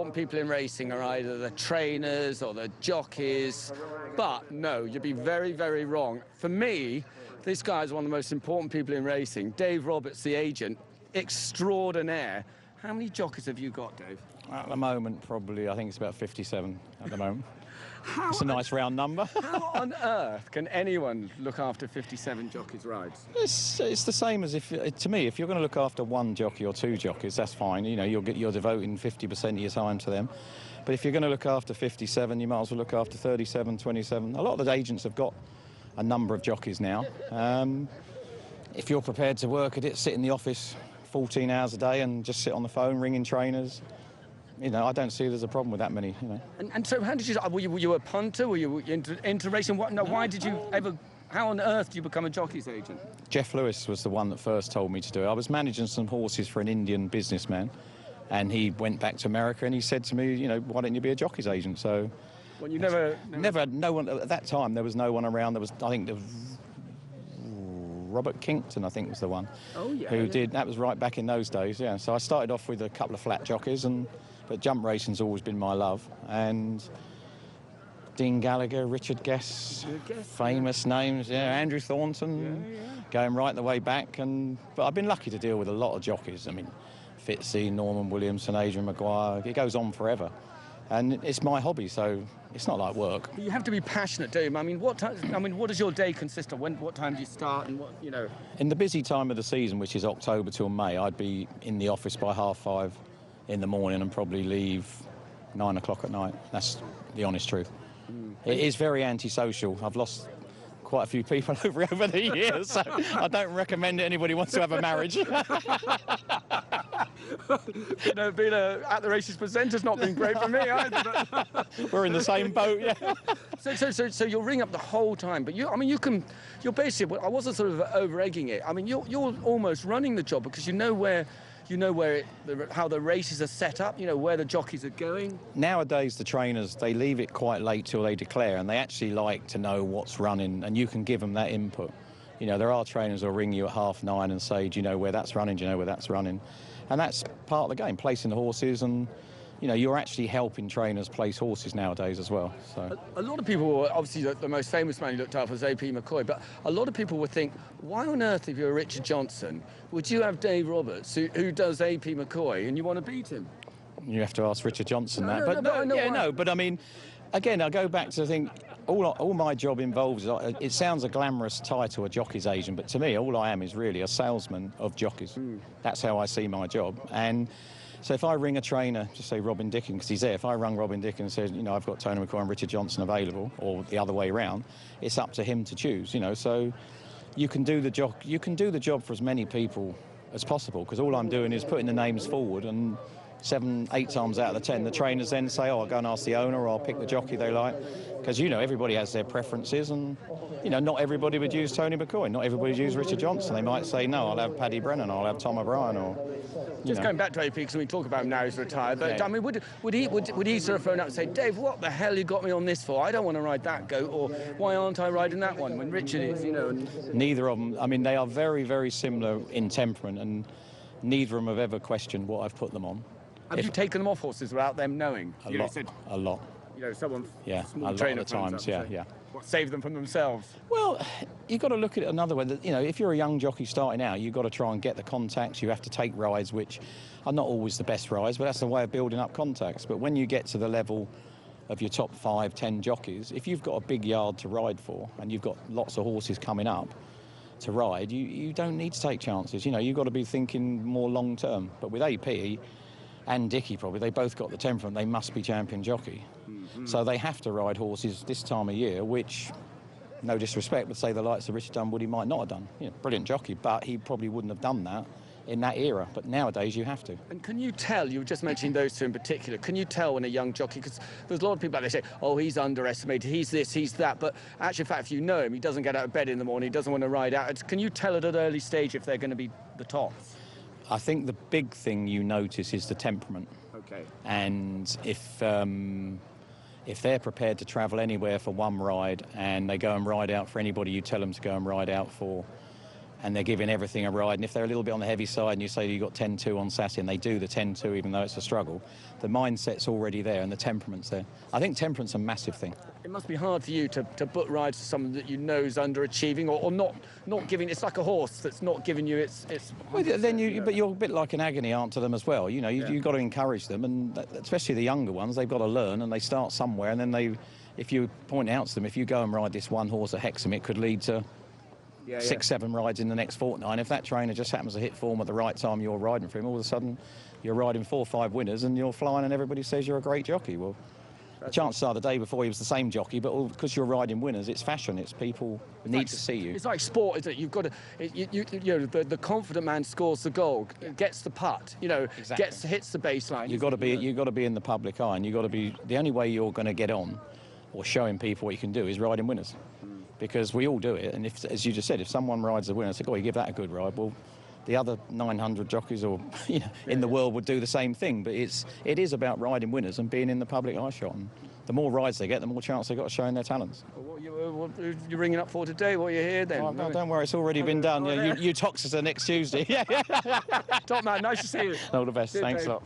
important people in racing are either the trainers or the jockeys, but no, you'd be very, very wrong. For me, this guy is one of the most important people in racing. Dave Roberts, the agent, extraordinaire. How many jockeys have you got, Dave? At the moment, probably, I think it's about 57 at the moment. It's a nice round number. How on earth can anyone look after 57 jockeys' rides? It's the same as to me, if you're going to look after one jockey or two jockeys, that's fine. You know, you're devoting 50% of your time to them. But if you're going to look after 57, you might as well look after 37, 27. A lot of the agents have got a number of jockeys now. If you're prepared to work at it, sit in the office 14 hours a day and just sit on the phone ringing trainers, you know, I don't see there's a problem with that many, you know. And so how did you, were you a punter? Were you into racing? Why did you ever, how on earth did you become a jockey's agent? Jeff Lewis was the one that first told me to do it. I was managing some horses for an Indian businessman, and he went back to America and he said to me, you know, why don't you be a jockey's agent? So... Well, you never, no one, at that time, there was no one around. There was, I think, Robert Kinkton, I think, was the one. Oh, yeah. Who did, that was right back in those days, yeah. So I started off with a couple of flat jockeys, but jump racing's always been my love. And Dean Gallagher, Richard Guess, famous names, yeah, Andrew Thornton, going right the way back. But I've been lucky to deal with a lot of jockeys. I mean, Fitzy, Norman Williamson, Adrian Maguire, it goes on forever. And it's my hobby, so it's not like work. You have to be passionate, don't you? I mean, what does your day consist of? What time do you start and what, you know? In the busy time of the season, which is October till May, I'd be in the office by 5:30 in the morning and probably leave 9 o'clock at night. That's the honest truth. It is very antisocial. I've lost quite a few people over the years, so I don't recommend anybody wants to have a marriage. You know, being at the races presenter's not been great for me either. We're in the same boat, yeah. So you'll ring up the whole time, but you're basically, I wasn't sort of over-egging it. I mean, you're almost running the job because you know how the races are set up, you know, where the jockeys are going. Nowadays, the trainers, they leave it quite late till they declare, and they actually like to know what's running, and you can give them that input. You know, there are trainers who'll ring you at 9:30 and say, do you know where that's running, do you know where that's running? And that's part of the game, placing the horses, and, you know, you're actually helping trainers place horses nowadays as well. So a lot of people, obviously the most famous man you looked after was AP McCoy, but a lot of people would think, why on earth, if you're Richard Johnson, would you have Dave Roberts, who does AP McCoy, and you want to beat him? You have to ask Richard Johnson that. But I mean, again, I go back to the thing, all my job involves, it sounds a glamorous title, a jockey's agent, but to me, all I am is really a salesman of jockeys. That's how I see my job. And so if I ring a trainer, just say Robin Dickens, because he's there, if I rung Robin Dickens and said, you know, I've got Tony McCoy and Richard Johnson available, or the other way around, it's up to him to choose, you know. So you can do the job for as many people as possible, because all I'm doing is putting the names forward, and 7, 8 times out of the 10, the trainers then say, oh, I'll go and ask the owner, or I'll pick the jockey they like. Because, you know, everybody has their preferences, and, you know, not everybody would use Tony McCoy, not everybody would use Richard Johnson. They might say, no, I'll have Paddy Brennan, I'll have Tom O'Brien, or... Just going back to AP, because we talk about him now, he's retired, but, yeah. I mean, would he sort of phone up and say, Dave, what the hell you got me on this for? I don't want to ride that goat, or why aren't I riding that one, when Richard is, you know? Neither of them. I mean, they are very, very similar in temperament, and neither of them have ever questioned what I've put them on. Have you taken them off horses without them knowing? A lot. You know, someone... Yeah, a lot of the times, yeah. What, save them from themselves? Well, you've got to look at it another way. You know, if you're a young jockey starting out, you've got to try and get the contacts. You have to take rides, which are not always the best rides, but that's the way of building up contacts. But when you get to the level of your top 5, 10 jockeys, if you've got a big yard to ride for, and you've got lots of horses coming up to ride, you don't need to take chances. You know, you've got to be thinking more long term. But with AP... and Dickie probably, they both got the temperament, they must be champion jockey. So they have to ride horses this time of year, which, no disrespect, would say the likes of Richard Dunwoody might not have done. You know, brilliant jockey, but he probably wouldn't have done that in that era. But nowadays you have to. And can you tell, you were just mentioning those two in particular, can you tell when a young jockey, because there's a lot of people out there say, oh, he's underestimated, he's this, he's that, but actually, in fact, if you know him, he doesn't get out of bed in the morning, he doesn't want to ride out. Can you tell at an early stage if they're going to be the top? I think the big thing you notice is the temperament. Okay. And if they're prepared to travel anywhere for one ride and they go and ride out for anybody you tell them to go and ride out for, and they're giving everything a ride. And if they're a little bit on the heavy side and you say you got 10-2 on Saturday and they do the 10-2 even though it's a struggle, the mindset's already there and the temperament's there. I think temperament's a massive thing. It must be hard for you to book rides to someone that you know is underachieving or not giving. It's like a horse that's not giving you its well, then but you're a bit like an agony aunt to them as well. You know, you've got to encourage them, and especially the younger ones, they've got to learn, and they start somewhere, and then if you point out to them, if you go and ride this one horse at Hexham, it could lead to 6-7 rides in the next fortnight. And if that trainer just happens to hit form at the right time you're riding for him, all of a sudden you're riding 4 or 5 winners and you're flying and everybody says you're a great jockey. Well, the chances are the day before he was the same jockey, but because you're riding winners, it's fashion. It's people need to see you. It's like sport, isn't it? You've got to, you know, the confident man scores the goal, gets the putt, you know, Exactly. hits the baseline. You've got to be in the public eye, and you've got to be. The only way you're going to get on, or showing people what you can do, is riding winners, because we all do it. And if, as you just said, if someone rides a winner, say, "Oh, you give that a good ride," well, the other 900 jockeys or in the world would do the same thing. But it is about riding winners and being in the public eye shot. And the more rides they get, the more chance they've got of showing their talents. Well, what you're ringing up for today? What are you here then? Oh, no, don't worry, it's already been done. Yeah, you Toxers are next Tuesday. Top man, nice to see you. All the best. Cheers, Thanks Dave. a lot.